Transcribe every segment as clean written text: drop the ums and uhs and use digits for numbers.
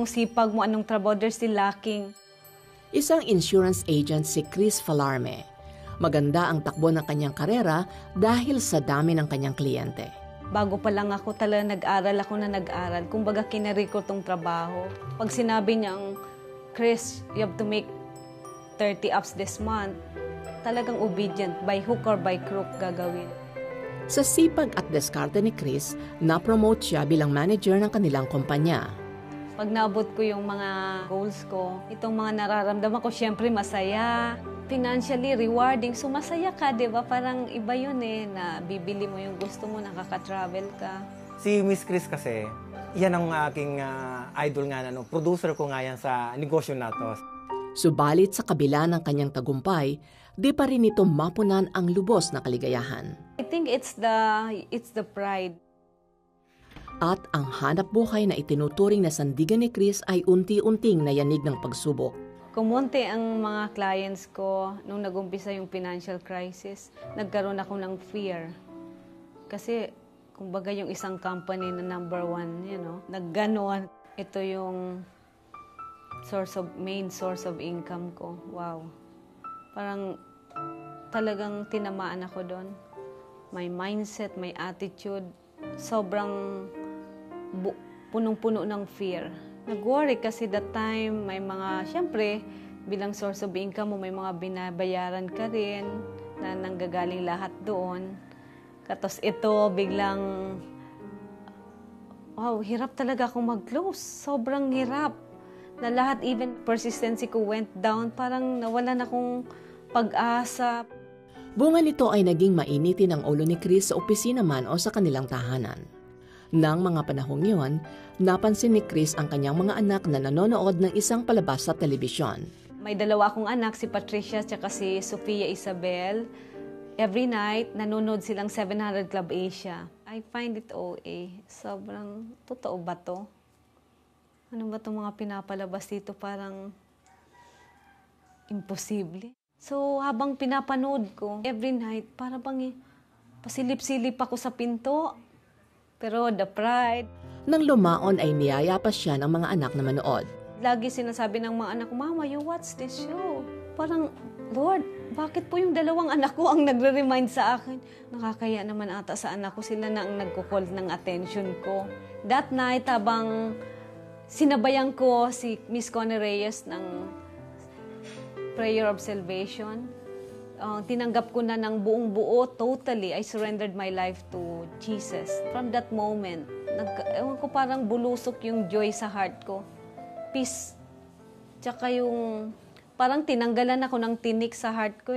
anong sipag mo, anong trabaho, they're still lacking. Isang insurance agent si Chris Falarme. Maganda ang takbo ng kanyang karera dahil sa dami ng kanyang kliyente. Bago pa lang ako talaga nag-aral. Kumbaga kinari ko tong trabaho. Pag sinabi niyang, Chris, you have to make 30 ups this month, talagang obedient, by hook or by crook gagawin. Sa sipag at diskarte ni Chris, na-promote siya bilang manager ng kanilang kumpanya. Pag naabot ko yung mga goals ko, itong mga nararamdaman ko, syempre masaya, financially rewarding. So masaya ka, di ba? Parang iba yun na bibili mo yung gusto mo, nakaka-travel ka. Si Miss Chris kasi, yan ang aking idol nga, producer ko nga yan sa negosyo na to. Subalit sa kabila ng kanyang tagumpay, di pa rin ito mapunan ang lubos na kaligayahan. I think it's the pride. At ang hanap buhay na itinuturing na sandigan ni Chris ay unti-unting nayanig ng pagsubok. Kumonte ang mga clients ko nung nag-umpisa yung financial crisis. Nagkaroon ako ng fear. Kasi, kumbaga yung isang company na number 1, nagganon. Ito yung main source of income ko. Wow. Parang talagang tinamaan ako doon. My mindset, my attitude, sobrang punong-puno ng fear. Nag-worry kasi that time may mga, syempre, bilang source of income mo, may mga binabayaran ka rin na nanggagaling lahat doon. Katos ito, biglang, wow, hirap talaga akong mag-close. Sobrang hirap. Na lahat, even persistency ko went down, parang nawalan akong pag-asa. Bunga nito ay naging mainitin ang ulo ni Chris sa opisina man o sa kanilang tahanan. Nang mga panahong yun, napansin ni Chris ang kanyang mga anak na nanonood ng isang palabas sa telebisyon. May dalawa akong anak, si Patricia at si Sofia Isabel. Every night, nanonood silang 700 Club Asia. I find it OA. Sobrang, totoo ba to? Ano ba itong mga pinapalabas dito? Parang imposible. So, habang pinapanood ko, every night, para bang pasilip-silip ako sa pinto. Pero the pride. Nang lumaon ay niyaya pa siya ng mga anak na manood. Lagi sinasabi ng mga anak ko, Mama, you watch this show. Parang, Lord, bakit po yung dalawang anak ko ang nagre-remind sa akin? Nakakaya naman ata sa anak ko, sila na ang nagkukol ng attention ko. That night, habang sinabayan ko si Miss Connie Reyes ng prayer of salvation, tinanggap ko na ng buong buo, totally, I surrendered my life to Jesus. From that moment, ewan ko, parang bulusok yung joy sa heart ko. Peace. Tsaka yung, parang tinanggalan ako ng tinik sa heart ko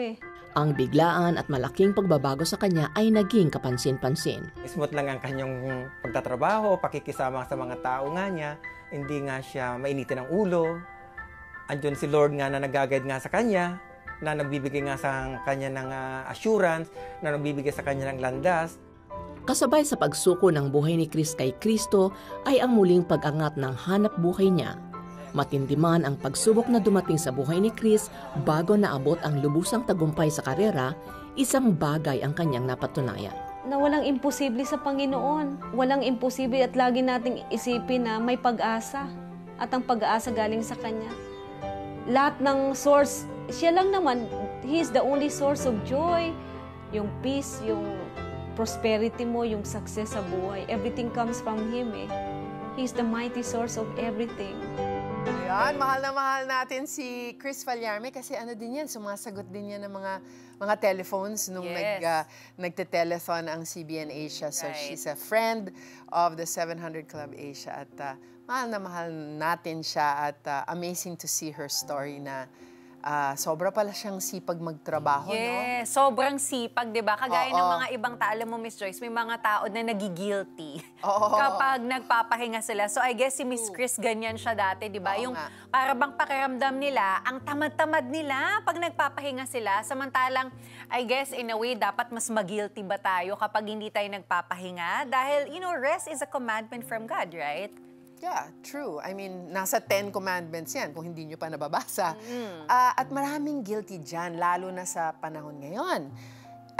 Ang biglaan at malaking pagbabago sa kanya ay naging kapansin-pansin. Smooth lang ang kanyang pagtatrabaho, pakikisama sa mga tao nga niya, hindi nga siya mainitin ng ulo. Andun si Lord nga na nag-guide nga sa kanya, na nagbibigay nga sa kanya ng assurance, na nagbibigay sa kanya ng landas. Kasabay sa pagsuko ng buhay ni Chris kay Kristo ay ang muling pag-angat ng hanap buhay niya. Matindi man ang pagsubok na dumating sa buhay ni Chris bago naabot ang lubusang tagumpay sa karera, isang bagay ang kanyang napatunayan. Na walang imposible sa Panginoon. Walang imposible at lagi nating isipin na may pag-asa. At ang pag-asa galing sa Kanya. Lahat ng source, siya lang naman, He is the only source of joy. Yung peace, yung prosperity mo, yung success sa buhay. Everything comes from Him He is the mighty source of everything. Ayan, mahal na mahal natin si Chris Falarme kasi ano din yan, sumasagot din yan ng mga telephones nung nagte-telethon ang CBN Asia. So she's a friend of the 700 Club Asia at mahal na mahal natin siya at amazing to see her story na sobra pala siyang sipag magtrabaho, no? Sobrang sipag, di ba? Kagaya ng mga ibang tao, alam mo, Miss Joyce, may mga tao na nagigilty kapag nagpapahinga sila. So I guess si Miss Chris ganyan siya dati, di ba? Yung para bang pakiramdam nila, ang tamad-tamad nila pag nagpapahinga sila. Samantalang, I guess, in a way, dapat mas mag-guilty ba tayo kapag hindi tayo nagpapahinga? Dahil, you know, rest is a commandment from God, right? Yeah, true. I mean, nasa 10 commandments yan kung hindi nyo pa nababasa. At maraming guilty dyan, lalo na sa panahon ngayon.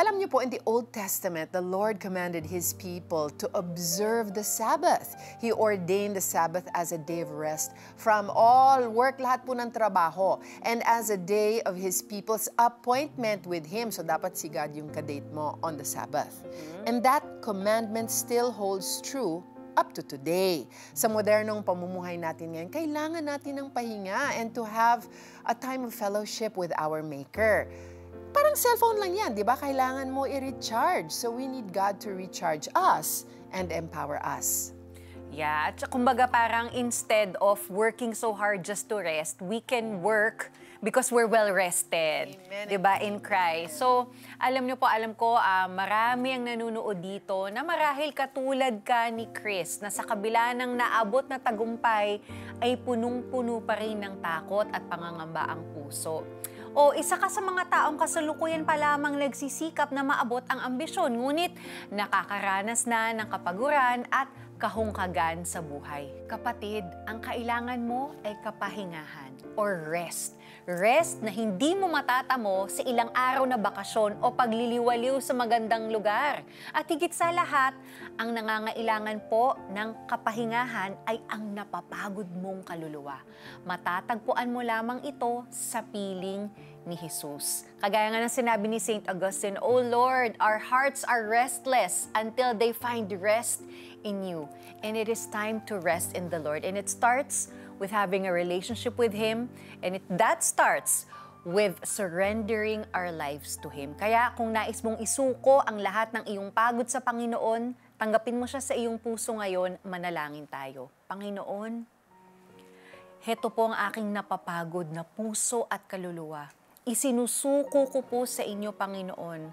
Alam niyo po, in the Old Testament, the Lord commanded His people to observe the Sabbath. He ordained the Sabbath as a day of rest from all work, lahat po ng trabaho, and as a day of His people's appointment with Him. So dapat si God yung kadate mo on the Sabbath. And that commandment still holds true up to today. Sa modernong pamumuhay natin ngayon, kailangan natin ng pahinga and to have a time of fellowship with our Maker. Parang cellphone lang yan, di ba? Kailangan mo i-recharge. So we need God to recharge us and empower us. Yeah, at kumbaga parang instead of working so hard just to rest, we can work because we're well rested. Amen. Diba? In Christ. So, alam niyo po, alam ko, marami ang nanunood dito na marahil katulad ka ni Chris na sa kabila ng naabot na tagumpay ay punong-puno pa rin ng takot at pangangamba ang puso. O isa ka sa mga taong kasalukuyan pa lamang nagsisikap na maabot ang ambisyon, ngunit nakakaranas na ng kapaguran at kahungkagan sa buhay. Kapatid, ang kailangan mo ay kapahingahan or rest. Rest na hindi mo matatamo sa ilang araw na bakasyon o pagliliwaliw sa magandang lugar. At higit sa lahat, ang nangangailangan po ng kapahingahan ay ang napapagod mong kaluluwa. Matatagpuan mo lamang ito sa piling ni Jesus. Kagaya nga ng sinabi ni St. Augustine, O Lord, our hearts are restless until they find rest in you. And it is time to rest in the Lord. And it starts with having a relationship with Him, and that starts with surrendering our lives to Him. Kaya kung nais mong isuko ang lahat ng iyong pagod sa Panginoon, tanggapin mo siya sa iyong puso ngayon, manalangin tayo. Panginoon, heto po ang aking napapagod na puso at kaluluwa. Isinusuko ko po sa inyo, Panginoon.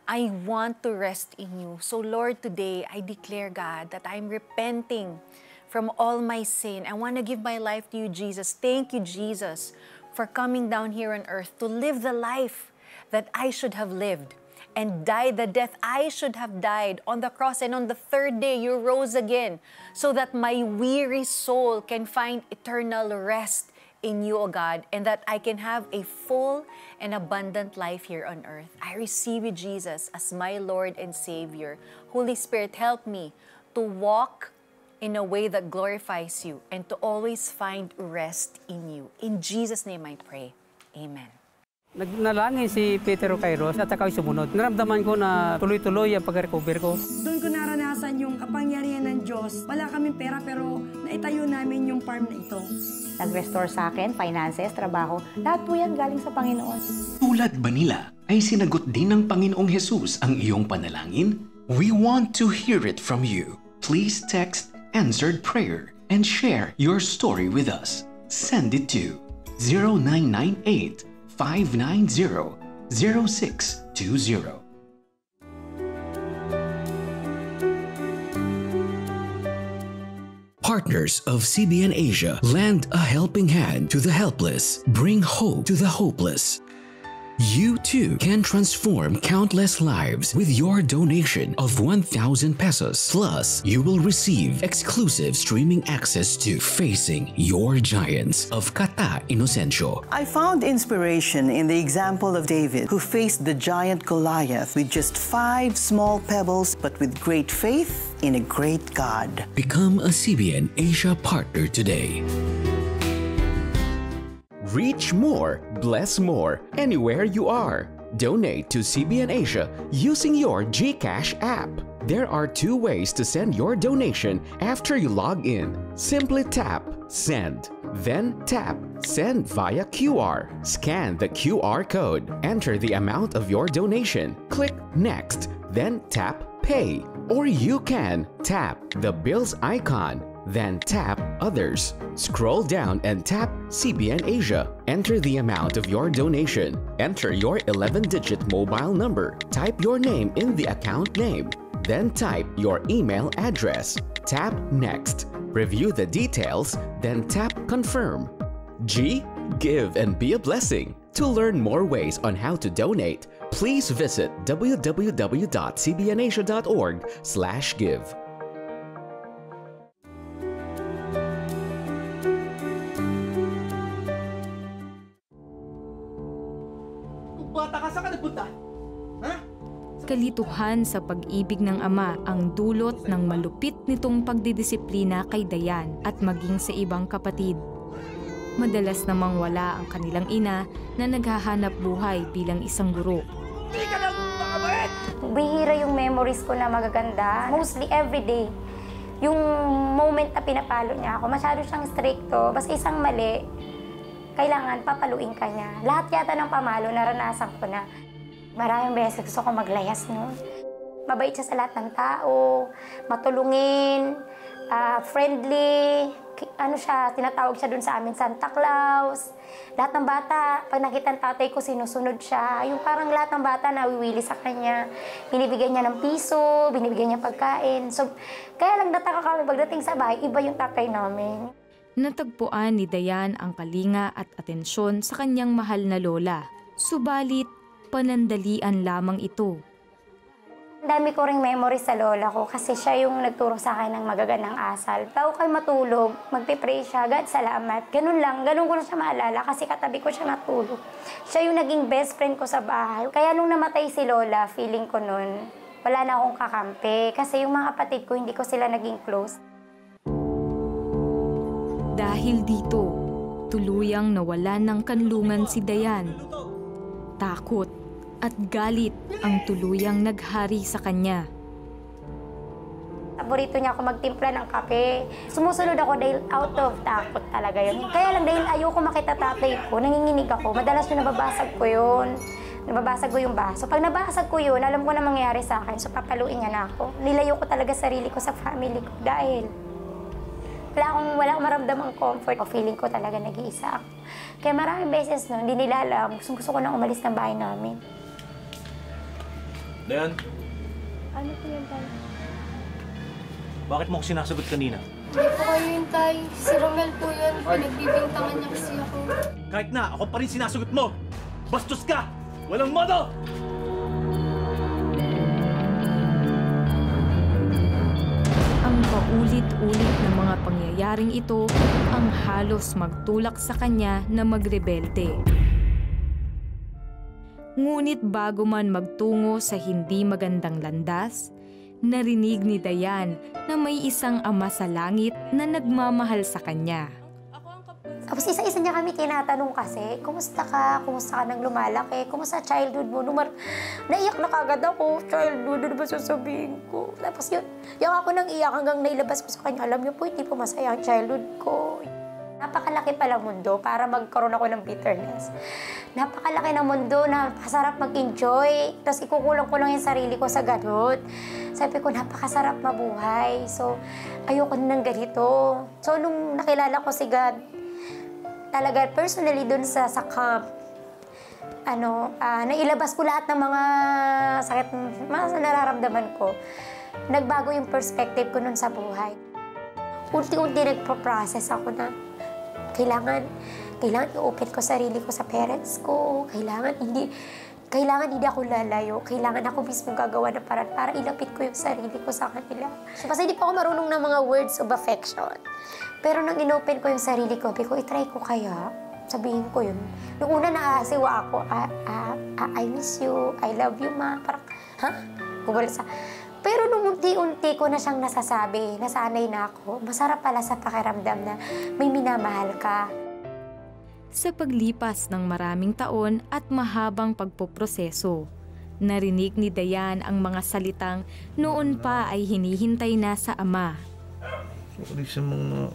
I want to rest in you. So Lord, today I declare, God, that I'm repenting from all my sin. I want to give my life to you, Jesus. Thank you, Jesus, for coming down here on earth to live the life that I should have lived and die the death I should have died on the cross. And on the third day, you rose again so that my weary soul can find eternal rest in you, O God, and that I can have a full and abundant life here on earth. I receive you, Jesus, as my Lord and Savior. Holy Spirit, help me to walk in a way that glorifies you and to always find rest in you. In Jesus' name I pray. Amen. Nagnalangin si Peter Kairos at ako'y sumunod. Naramdaman ko na tuloy-tuloy ang pag-recover ko. Doon ko naranasan yung kapangyarihan ng Diyos. Wala kaming pera pero naitayo namin yung farm na ito. Nag-restore sa akin, finances, trabaho, lahat po yan galing sa Panginoon. Tulad ba nila ay sinagot din ng Panginoong Jesus ang iyong panalangin? We want to hear it from you. Please text answered prayer and share your story with us. Send it to 0998-590-0620. Partners of CBN Asia lend a helping hand to the helpless, bring hope to the hopeless. You too can transform countless lives with your donation of 1,000 pesos. Plus, you will receive exclusive streaming access to Facing Your Giants of Kata Inocencio. I found inspiration in the example of David, who faced the giant Goliath with just 5 small pebbles, but with great faith in a great God. Become a CBN Asia partner today. Reach more, bless more, anywhere you are. Donate to CBN Asia using your GCash app. There are 2 ways to send your donation after you log in. Simply tap Send, then tap Send via QR. Scan the QR code, enter the amount of your donation, click Next, then tap Pay. Or you can tap the bills icon, then tap Others. Scroll down and tap CBN Asia. Enter the amount of your donation. Enter your 11-digit mobile number. Type your name in the account name. Then type your email address. Tap Next. Review the details, then tap Confirm. G. Give and be a blessing. To learn more ways on how to donate, please visit www.cbnasia.org/give. Bata ka, saan ka nagpunta? Ha? kalituhan sa pag-ibig ng ama ang dulot ng malupit nitong pagdidisiplina kay Dayan at maging sa ibang kapatid. Madalas namang wala ang kanilang ina na naghahanap buhay bilang isang guro. Bihira yung memories ko na magaganda. Mostly everyday. Yung moment na pinapalo niya ako, masyado siyang stricto. Basta isang mali, kailangan papaluin ka niya. Lahat yata ng pamalo, naranasan ko na. Maraming beses gusto ko maglayas noon. Mabait siya sa lahat ng tao, matulungin, friendly. Ano siya, tinatawag siya dun sa amin, Santa Claus. Lahat ng bata, pag nakita ng tatay ko, sinusunod siya. Yung parang lahat ng bata nawiwili sa kanya. Binibigyan niya ng piso, binibigyan niya pagkain. So, kaya lang nataka kami pagdating sa bahay, iba yung tatay namin. Natagpuan ni Dayan ang kalinga at atensyon sa kanyang mahal na lola. Subalit, panandalian lamang ito. Dami ko ring memories sa lola ko kasi siya yung nagturo sa akin ng magagandang asal. Bago kayo matulog, magpipray siya, God, salamat. Ganun lang, ganun ko na siya maalala kasi katabi ko siya natulog. Siya yung naging best friend ko sa bahay. Kaya nung namatay si lola, feeling ko nun, wala na akong kakampi kasi yung mga kapatid ko, hindi ko sila naging close. Dahil dito, tuluyang nawalan ng kanlungan si Dayan. Takot at galit ang tuluyang naghari sa kanya. Paborito niya ako magtimpla ng kape. Sumusunod ako dahil out of takot talaga yun. Kaya lang dahil ayoko makita tatay ko, nanginginig ako. Madalas yung nababasag ko yun. Nababasag ko yung baso. Pag nabasag ko yun, alam ko na mangyayari sa akin. So papaluin niya na ako. Nilayo ko talaga sarili ko sa family ko dahil wala akong maramdamang comfort. O feeling ko talaga nag-iisa ako. Kaya maraming beses no, hindi nila alam. Gusto ko nang umalis ng bahay namin. Dayan? Ano po yun, Tay? Bakit mo ko sinasagot kanina? Hindi po kayo yun, Tay. Si Romel po yun. Pinagbibintangan niya kasi ako. Kahit na, ako pa rin sinasagot mo! Bastos ka! Walang modo! Ang paulit-ulit na mga pangyayaring ito ang halos magtulak sa kanya na magrebelde. Ngunit bago man magtungo sa hindi magandang landas, narinig ni Dayan na may isang ama sa langit na nagmamahal sa kanya. Tapos isa-isa niya kami tinatanong kasi, kumusta ka? Kumusta ka nang lumalaki? Kumusta childhood mo? Naiyak na kagad ako, childhood, ano ba sasabihin ko? Tapos yun, ako nang iyak hanggang nailabas ko sa kanya. Alam niyo po, hindi po masaya ang childhood ko. Napakalaki palang mundo para magkaroon ako ng bitterness. Napakalaki ng mundo na masarap mag-enjoy. Tapos ikukulang ko lang yung sarili ko sa ganun. Sabi ko, napakasarap mabuhay. So, ayoko na ng ganito. So, nung nakilala ko si God, talaga personally dun sa camp, nailabas ko lahat ng mga sakit, mga nararamdaman ko. Nagbago yung perspective ko nun sa buhay. Unti-unti nagpo-process ako na kailangan i-open ko sarili ko sa parents ko. Kailangan hindi ako lalayo. Kailangan ako mismo gagawa ng paraan para ilapit ko yung sarili ko sa kanila. So, kasi hindi pa ako marunong ng mga words of affection. Pero nang inopen ko yung sarili ko, sabi ko, itry ko kaya. Sabihin ko yun. Nung una naasiwa ako, I miss you, I love you, ma. Parang, ha? Bubalsa. Pero nung unti-unti ko na siyang nasasabi, nasanay na ako, masarap pala sa pakiramdam na may minamahal ka. Sa paglipas ng maraming taon at mahabang pagpoproseso, narinig ni Dayan ang mga salitang noon pa ay hinihintay na sa ama. Sorry sa mga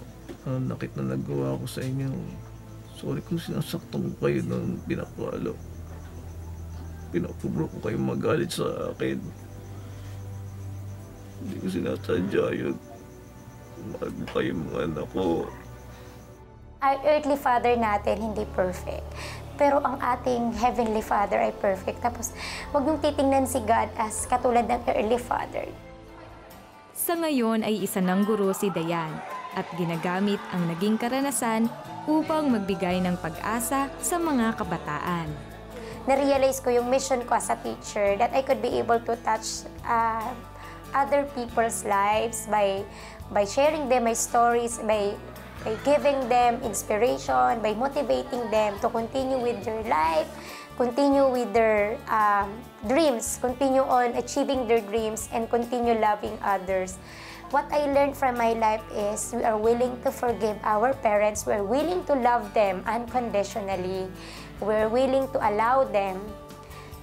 nakit na nagawa ko sa inyo. Sorry kung sinasaktan ko kayo ng pinapalo. Pinapubro ko kayo magalit sa akin. Hindi ko sinasadya yun. Mahal mo kayo mga anak ko. Our earthly father natin hindi perfect. Pero ang ating heavenly father ay perfect. Tapos, huwag niyong titingnan si God as katulad ng earthly father. Sa ngayon ay isa ng guro si Dayan at ginagamit ang naging karanasan upang magbigay ng pag-asa sa mga kabataan. Na-realize ko yung mission ko as a teacher that I could be able to touch other people's lives by sharing them my stories, by giving them inspiration, by motivating them to continue with their life, continue with their dreams, continue on achieving their dreams, and continue loving others. What I learned from my life is we are willing to forgive our parents, we are willing to love them unconditionally, we are willing to allow them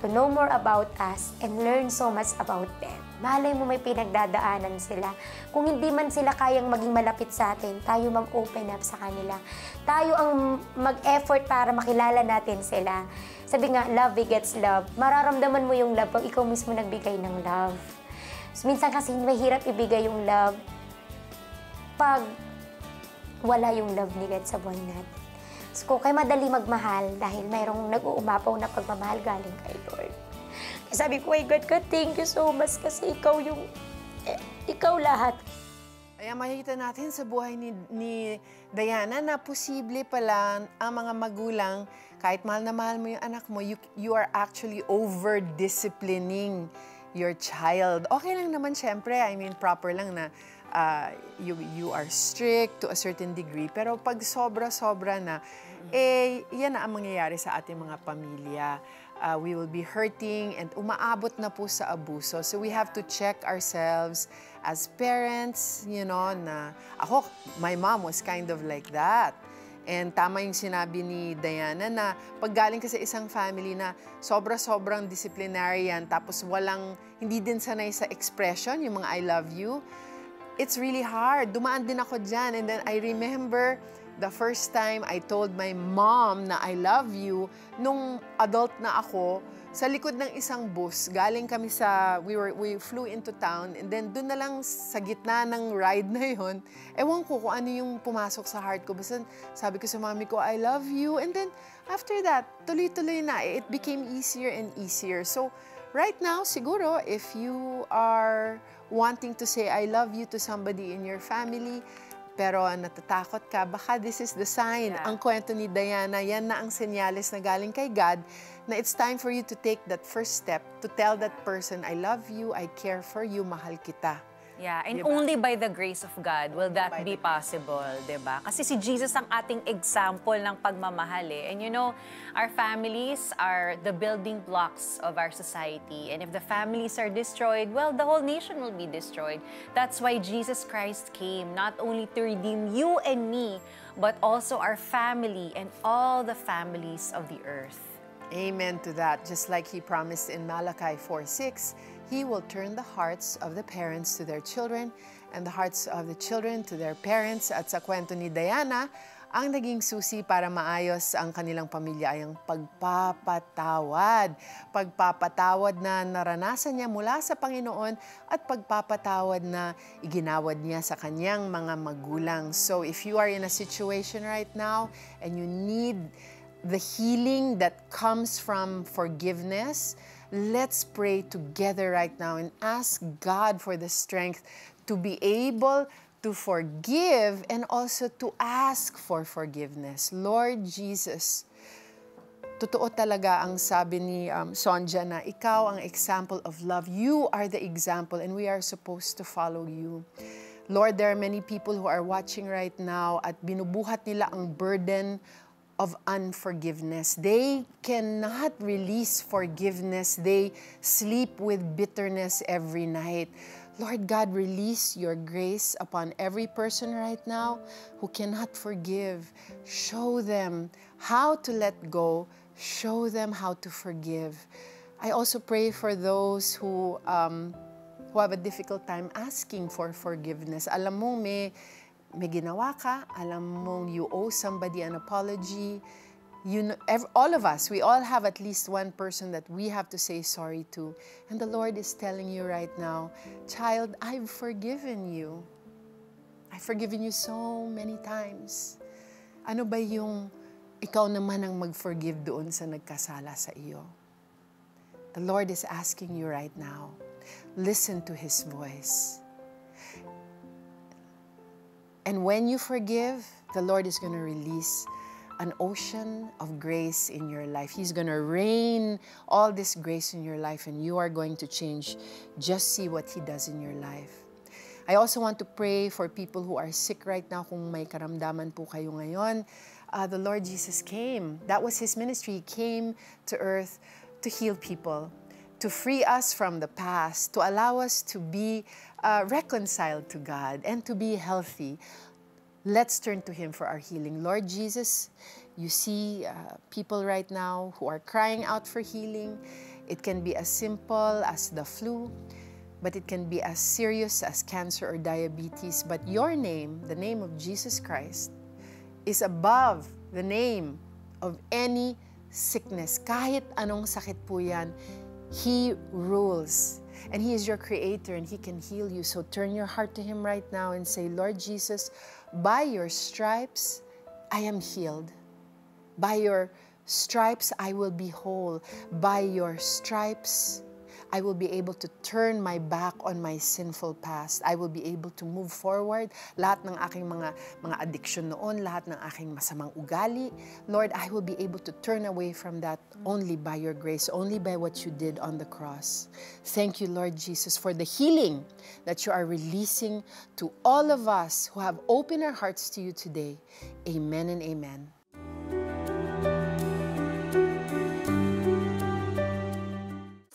to know more about us and learn so much about them. Malay mo may pinagdadaanan sila. Kung hindi man sila kayang maging malapit sa atin, tayo mag-open up sa kanila. Tayo ang mag-effort para makilala natin sila. Sabi nga, love begets love. Mararamdaman mo yung love pag ikaw mismo nagbigay ng love. So, minsan kasi mahirap ibigay yung love pag wala yung love ni God sa buhay natin. So, kung kayo madali magmahal dahil mayroong nag-uumapaw na pagmamahal galing kay Lord. Kaya sabi ko, God, thank you so much kasi ikaw lahat. Kaya makikita natin sa buhay ni Diana na posible pala ang mga magulang, kahit mahal na mahal mo yung anak mo, you are actually over-disciplining your child. Okay lang naman syempre, I mean, proper lang na you are strict to a certain degree. Pero pag sobra-sobra na, yan na ang mangyayari sa ating mga pamilya. We will be hurting and umaabot na po sa abuso. So we have to check ourselves as parents, you know, na ako, my mom was kind of like that. And tama yung sinabi ni Diana na pag galing ka sa isang family na sobra-sobrang disciplinarian tapos hindi din sanay sa expression, yung mga I love you, it's really hard. Dumaan din ako dyan. And then I remember the first time I told my mom na I love you, nung adult na ako, sa likod ng isang bus, galing kami we flew into town, and then doon na lang sa gitna ng ride na yon, ewan ko kung ano yung pumasok sa heart ko. Basta sabi ko sa mami ko, I love you. And then after that, tuloy-tuloy na. It became easier and easier. So right now, siguro, if you are wanting to say I love you to somebody in your family, pero natatakot ka, baka this is the sign. Yeah. Ang kwento ni Diana, yan na ang senyales na galing kay God na it's time for you to take that first step to tell that person, I love you, I care for you, mahal kita. Yeah, and only by the grace of God will that be possible, diba? Kasi si Jesus ang ating example ng pagmamahal eh. And you know, our families are the building blocks of our society. And if the families are destroyed, well, the whole nation will be destroyed. That's why Jesus Christ came, not only to redeem you and me, but also our family and all the families of the earth. Amen to that. Just like He promised in Malachi 4:6, He will turn the hearts of the parents to their children and the hearts of the children to their parents. At sa kwento ni Diana, ang naging susi para maayos ang kanilang pamilya ay ang pagpapatawad. Pagpapatawad na naranasan niya mula sa Panginoon at pagpapatawad na iginawad niya sa kanyang mga magulang. So if you are in a situation right now and you need the healing that comes from forgiveness, let's pray together right now and ask God for the strength to be able to forgive and also to ask for forgiveness. Lord Jesus, totoo talaga ang sabi ni Sonja na ikaw ang example of love. You are the example and we are supposed to follow you. Lord, there are many people who are watching right now at binubuhat nila ang burden of unforgiveness. They cannot release forgiveness. They sleep with bitterness every night. Lord God, release your grace upon every person right now who cannot forgive. Show them how to let go. Show them how to forgive. I also pray for those who have a difficult time asking for forgiveness. Alam mo, may ginawa ka, alam mong you owe somebody an apology. You know, all of us, we all have at least one person that we have to say sorry to. And the Lord is telling you right now, child, I've forgiven you. I've forgiven you so many times. Ano ba yung ikaw naman ang mag-forgive doon sa nagkasala sa iyo? The Lord is asking you right now, listen to His voice. And when you forgive, the Lord is going to release an ocean of grace in your life. He's going to rain all this grace in your life and you are going to change. Just see what He does in your life. I also want to pray for people who are sick right now. Kung may karamdaman po kayo ngayon, the Lord Jesus came. That was His ministry. He came to earth to heal people, to free us from the past, to allow us to be reconciled to God and to be healthy. Let's turn to Him for our healing. Lord Jesus, you see people right now who are crying out for healing. It can be as simple as the flu, but it can be as serious as cancer or diabetes. But your name, the name of Jesus Christ, is above the name of any sickness. Kahit anong sakit po yan, He rules. And He is your Creator and He can heal you. So turn your heart to Him right now and say, Lord Jesus, by your stripes, I am healed. By your stripes, I will be whole. By your stripes, I will be able to turn my back on my sinful past. I will be able to move forward. Lahat ng aking mga addiction noon, lahat ng aking masamang ugali, Lord, I will be able to turn away from that only by your grace, only by what you did on the cross. Thank you, Lord Jesus, for the healing that you are releasing to all of us who have opened our hearts to you today. Amen and amen.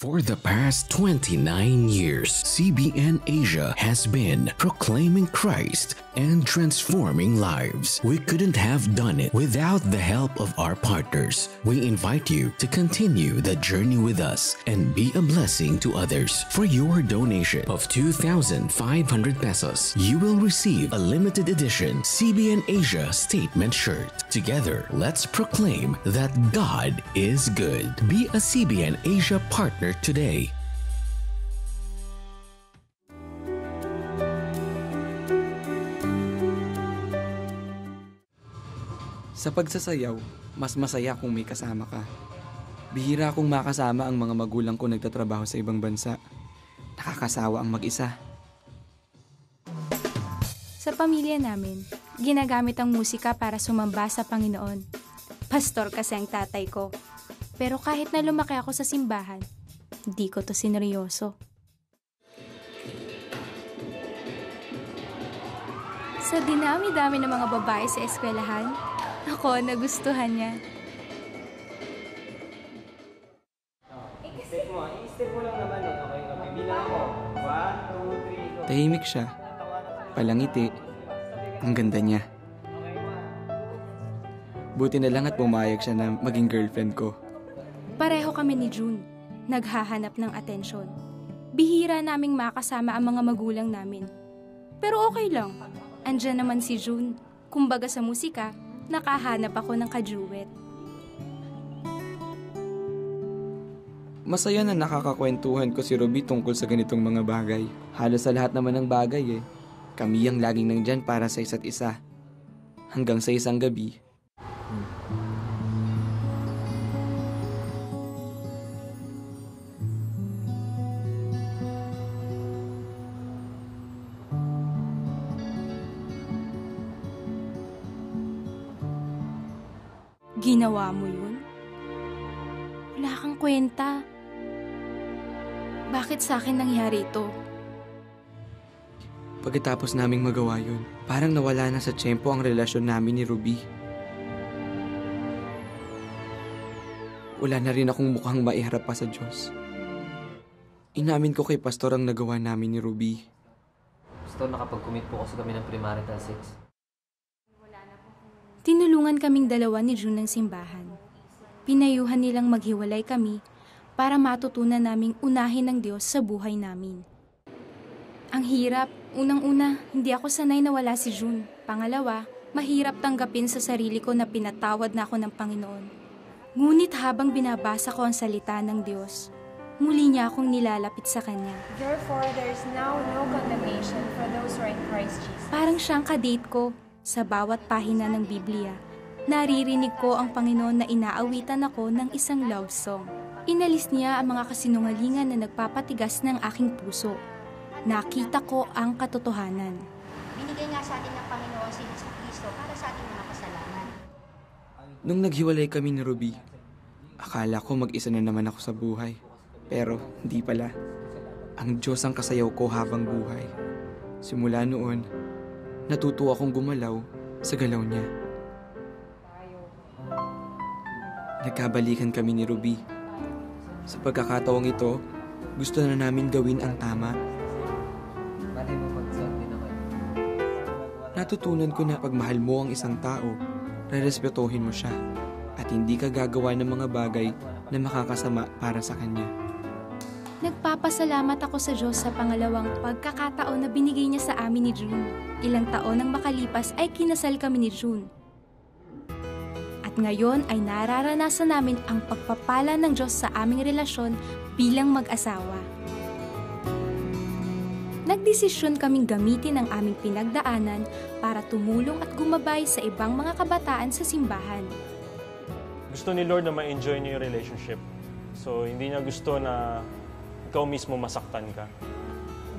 For the past 29 years, CBN Asia has been proclaiming Christ and transforming lives. We couldn't have done it without the help of our partners. We invite you to continue the journey with us and be a blessing to others. For your donation of 2,500 pesos, you will receive a limited edition CBN Asia statement shirt. Together, let's proclaim that God is good. Be a CBN Asia partner today. Sa pagsasayaw, mas masaya kung may kasama ka. Bihira akong makasama ang mga magulang ko nagtatrabaho sa ibang bansa. Nakakasawa ang mag-isa. Sa pamilya namin, ginagamit ang musika para sumamba sa Panginoon. Pastor kasi ang tatay ko. Pero kahit na lumaki ako sa simbahan, hindi ko to sineryoso. Sa dinami-dami ng mga babae sa eskwelahan, ako nagustuhan niya. Tahimik siya. Palangiti. Ang ganda niya. Buti na lang at pumayag siya na maging girlfriend ko. Pareho kami ni June. Naghahanap ng atensyon. Bihira naming makasama ang mga magulang namin. Pero okay lang. Andiyan naman si June. Kumbaga sa musika, nakahanap ako ng kajuwet. Masaya na nakakakwentuhan ko si Ruby tungkol sa ganitong mga bagay. Halos sa lahat naman ng bagay Kami ang laging nandyan para sa isa't isa. Hanggang sa isang gabi. Ginawa mo yun? Wala kang kwenta. Bakit sa akin nangyari ito? Pagkatapos naming magawa yun, parang nawala na sa tiyempo ang relasyon namin ni Ruby. Wala na rin akong mukhang maiharap pa sa Diyos. Inamin ko kay Pastor ang nagawa namin ni Ruby. Pastor, nakapag-commit po kasi kami ng premarital sex. Tinulungan kaming dalawa ni June ng simbahan. Pinayuhan nilang maghiwalay kami para matutunan naming unahin ng Diyos sa buhay namin. Ang hirap. Unang-una, hindi ako sanay na wala si June. Pangalawa, mahirap tanggapin sa sarili ko na pinatawad na ako ng Panginoon. Ngunit habang binabasa ko ang salita ng Diyos, muli niya akong nilalapit sa Kanya. Therefore, there is now no condemnation for those who are in Christ Jesus. Parang siyang kadate ko sa bawat pahina ng Biblia. Naririnig ko ang Panginoon na inaawitan ako ng isang love song. Inalis niya ang mga kasinungalingan na nagpapatigas ng aking puso. Nakita ko ang katotohanan. Binigay nga sa atin ng Panginoon si Kristo para sa ating mga kasalanan. Nung naghiwalay kami ni Ruby, akala ko mag-isa na naman ako sa buhay. Pero hindi pala. Ang Diyos ang kasayaw ko habang buhay. Simula noon, natuto akong gumalaw sa galaw niya. nagkabalikan kami ni Ruby. Sa pagkakataong ito, gusto na namin gawin ang tama. Natutunan ko na pag mahal mo ang isang tao, rerespetuhin mo siya at hindi ka gagawa ng mga bagay na makakasama para sa kanya. Nagpapasalamat ako sa Diyos sa pangalawang pagkakataon na binigay niya sa amin ni June. Ilang taon nang makalipas ay kinasal kami ni June. At ngayon ay nararanasan namin ang pagpapala ng Diyos sa aming relasyon bilang mag-asawa. Nagdesisyon kaming gamitin ang aming pinagdaanan para tumulong at gumabay sa ibang mga kabataan sa simbahan. Gusto ni Lord na ma-enjoy niyo yung relationship. So, hindi niya gusto na ikaw mismo masaktan ka.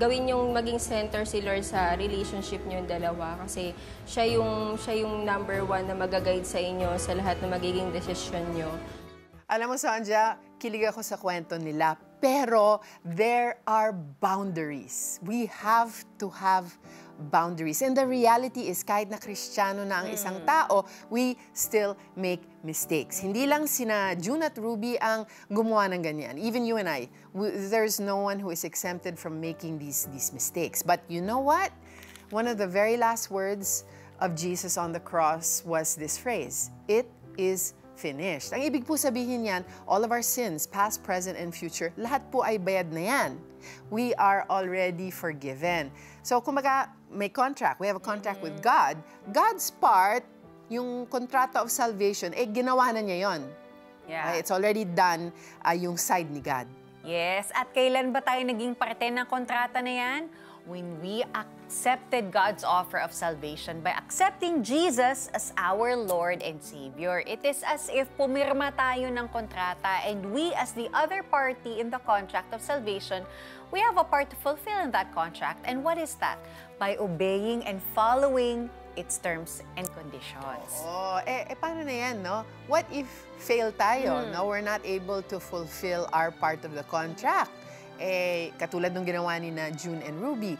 Gawin yung maging center si Lord sa relationship niyo yung dalawa kasi siya yung number 1 na mag-guide sa inyo sa lahat ng magiging desisyon niyo. Alam mo, Sandhya, kilig ako sa kwento nila, pero there are boundaries. We have to have boundaries. And the reality is, kahit na Kristiyano na ang isang tao, we still make mistakes. Hindi lang sina June at Ruby ang gumawa ng ganyan. Even you and I, there's no one who is exempted from making these mistakes. But you know what? One of the very last words of Jesus on the cross was this phrase, "It is finished." Ang ibig po sabihin yan, all of our sins, past, present, and future, lahat po ay bayad na yan. We are already forgiven. So, kumbaga, may contract. We have a contract with God. God's part, yung kontrata of salvation, ginawa na niya yon. Yeah. It's already done yung side ni God. Yes. At kailan ba tayo naging parte ng kontrata na yan? When we accepted God's offer of salvation by accepting Jesus as our Lord and Savior. It is as if pumirma tayo ng kontrata and we as the other party in the contract of salvation, we have a part to fulfill in that contract. And what is that? By obeying and following its terms and conditions. Oh, paano na yan, no? What if fail tayo, no? We're not able to fulfill our part of the contract. Katulad nung ginawa ni na June and Ruby,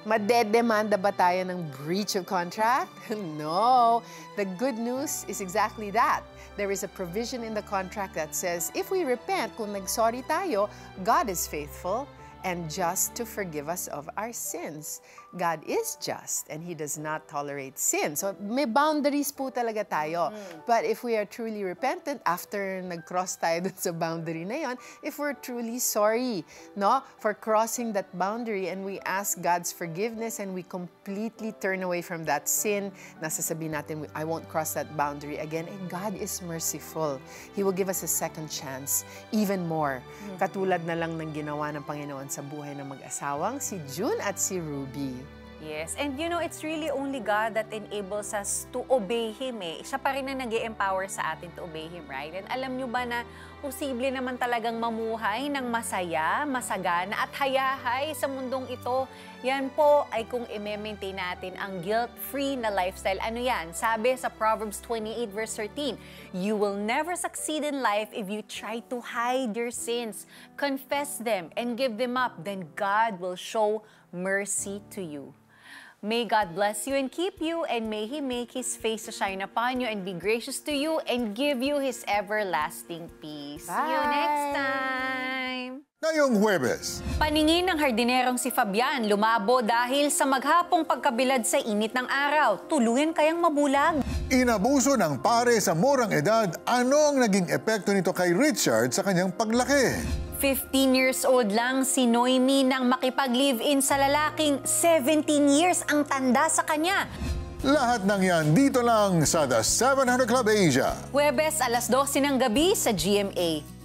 madedemanda ba tayo ng breach of contract? No. The good news is exactly that. There is a provision in the contract that says, if we repent, kung nag-sorry tayo, God is faithful and just to forgive us of our sins. God is just and He does not tolerate sin. So may boundaries po talaga tayo. But if we are truly repentant, after nag-cross tayo dun sa boundary na yon, if we're truly sorry, no, for crossing that boundary and we ask God's forgiveness and we completely turn away from that sin, nasasabihin natin, I won't cross that boundary again, God is merciful. He will give us a second chance, even more. Katulad na lang ng ginawa ng Panginoon sa buhay ng mag-asawang si June at si Ruby. Yes, and you know, it's really only God that enables us to obey Him Siya pa rin na nag-i-empower sa atin to obey Him, right? And alam nyo ba na posible naman talagang mamuhay ng masaya, masagana at hayahay sa mundong ito? Yan po ay kung i-maintain natin ang guilt-free na lifestyle. Ano yan? Sabi sa Proverbs 28 verse 13, "You will never succeed in life if you try to hide your sins. Confess them and give them up, then God will show mercy to you." May God bless you and keep you, and may He make His face to shine upon you and be gracious to you and give you His everlasting peace. Bye! See you next time! Ngayong Huwebes, Paningin ng hardinerong si Fabian lumabo dahil sa maghapong pagkabilad sa init ng araw. Tuluyan kayang mabulag? inabuso ng pare sa murang edad. Ano ang naging epekto nito kay Richard sa kanyang paglaki? 15 years old lang si Noemi nang makipag-live-in sa lalaking 17 years ang tanda sa kanya. Lahat ng yan dito lang sa The 700 Club Asia. Huwebes, alas 12 ng gabi sa GMA.